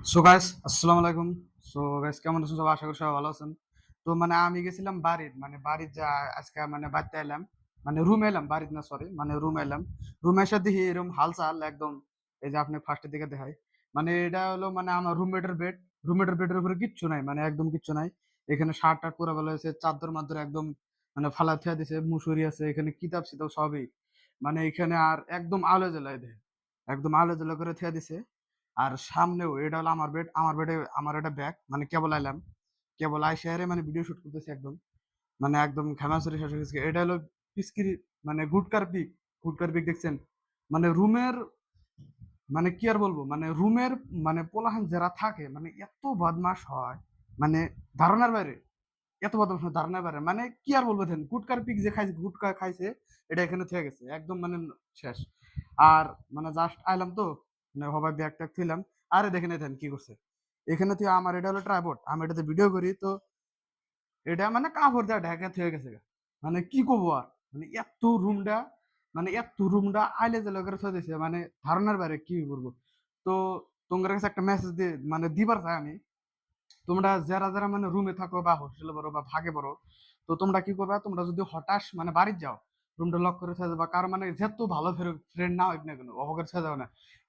So guys আসসালামু আলাইকুম। So guys কেমন আছেন সবাই? আশা করি সবাই ভালো আছেন। তো আমি গেছিলাম বাড়ির যা আজকে বাড়িতে এলাম। রুমে এলাম, বাড়িতে না সরি রুমে এলাম। রুমে এসে দেখি এরকম হালচাল একদম। এই যে আপনি ফার্স্টের দিকে দেখাই। এটা হলো আমার রুমমেটের বেড। রুমমেটের বেডের উপরে কিচ্ছু নাই, একদম কিচ্ছু নাই। এখানে শার্ট-টার্ট পুরা ফেলা হয়েছে, চাদর-মাদর একদম ফালা থুয়া দিছে, মুসুরি আছে, এখানে কিতাব-সিতাব সবই। এখানে আর একদম আলো জ্বালায় দেয়। একদম আলো জ্বালা করে থুয়া দিছে। আর সামনেও এটা হলো আমার বেড, আমার বেডে আমার একটা ব্যাগ, কেবল আইলাম, কেবল আইসা এরে ভিডিও শুট করতেছি একদম, একদম খামাখুরি শেষ হয়ে গেছে। এটা হলো পিচকিরি, গুটকার পিক, গুটকার পিক দেখছেন? রুমের, কি আর বলবো, রুমের পোলাহান যারা থাকে এত বদমাশ হয়, মানে ধারণার বাইরে। এত বদমাশ হয় ধারণার বাইরে, কি আর বলবো দেন, গুটকার পিক যে খাইছে, গুটকা খাইছে, এটা এখানে থেকে গেছে একদম শেষ। আর জাস্ট আইলাম তো, হবার ব্যাগ ট্যাগ থইলাম। আরে দেখেন এখানে কি করছে, এখানে তুই আমার এটা হলো ট্রাইপড, আমি এটাতে ভিডিও করি তো, এটা কাপড় দিয়ে ঢাকা হয়ে গেছে গা। কি করবো আর, এত রুমটা, এত রুমটা আইলে যে লোকের থয়ে দিছে, ধারণার বাইরে কি করবো। তো তোমার কাছে একটা মেসেজ দিয়ে দিবার চাই আমি, তোমরা যারা যারা রুমে থাকো বা হোস্টেলে পড়ো বা ভাগে পড়ো, তো তোমরা কি করবা, তোমরা যদি হঠাৎ বাড়ি যাও, রুমটা লক করে থয়ে যাবা, কার যেত ভালো ফ্রেন্ড না হোক না কেন, অবকার থয়ে যাও না।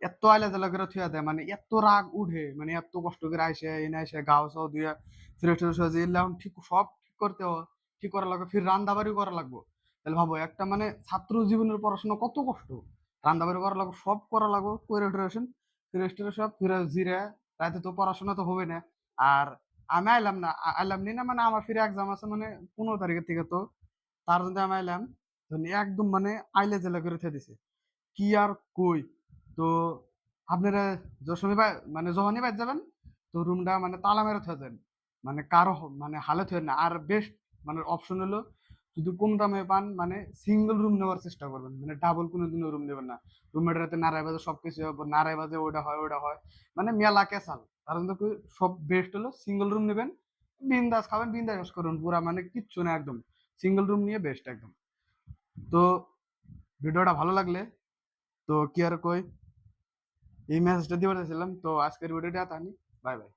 এত আইলা জ্বালা করে থুয়া দেয়, এত রাগ উঠে, এত কষ্ট করে আইসে এনে আইসে গাও চাও দুইয়া ফ্রেশ ট্রেশ হয়ে যায়, এখন ঠিক সব ঠিক করতে হয়, ঠিক করা লাগবে, ফির রান্না বাড়িও করা লাগবে। তাহলে ভাবো একটা ছাত্র জীবনের পড়াশোনা কত কষ্ট, রান্না বাড়ি করা লাগবে, সব করা লাগবে, করে ট্রেশন ফ্রেশ ট্রেশ সব ফিরে জিরে, রাতে তো পড়াশোনা তো হবে না। আর আমি আইলাম না, আইলাম নি না, আমার ফিরে এক্সাম আছে 15 তারিখের থেকে, তো তার জন্য আমি আইলাম। তো একদম আইলে জেলা করে থে দিছে, কি আর কই। তো আপনারা যে সময় যখনই বাইর যাবেন, তো রুমটা তালা মেরে থয়ে যান, কারো হালে থয়ে না। আর বেস্ট অপশন হলো, যদি কম দামে পান সিঙ্গেল রুম নেওয়ার চেষ্টা করবেন, ডাবল কোনোদিনও রুম নেবেন না। রুমের রাতে নাড়াই বাজে সবকিছু হবে, নাড়াই বাজে ওটা হয় ওটা হয়, মেলা কেসাল। তার জন্য সব বেস্ট হলো সিঙ্গেল রুম নেবেন, বিন্দাস খাবেন, বিন্দাস করুন, পুরা কিচ্ছু না, একদম সিঙ্গেল রুম নিয়ে বেস্ট একদম। তো ভিডিওটা ভালো লাগলে, তো কি আর কই, এই মেসেজটা দিতে চাইছিলাম। তো আজকের ভিডিওটা তানি, বাই বাই।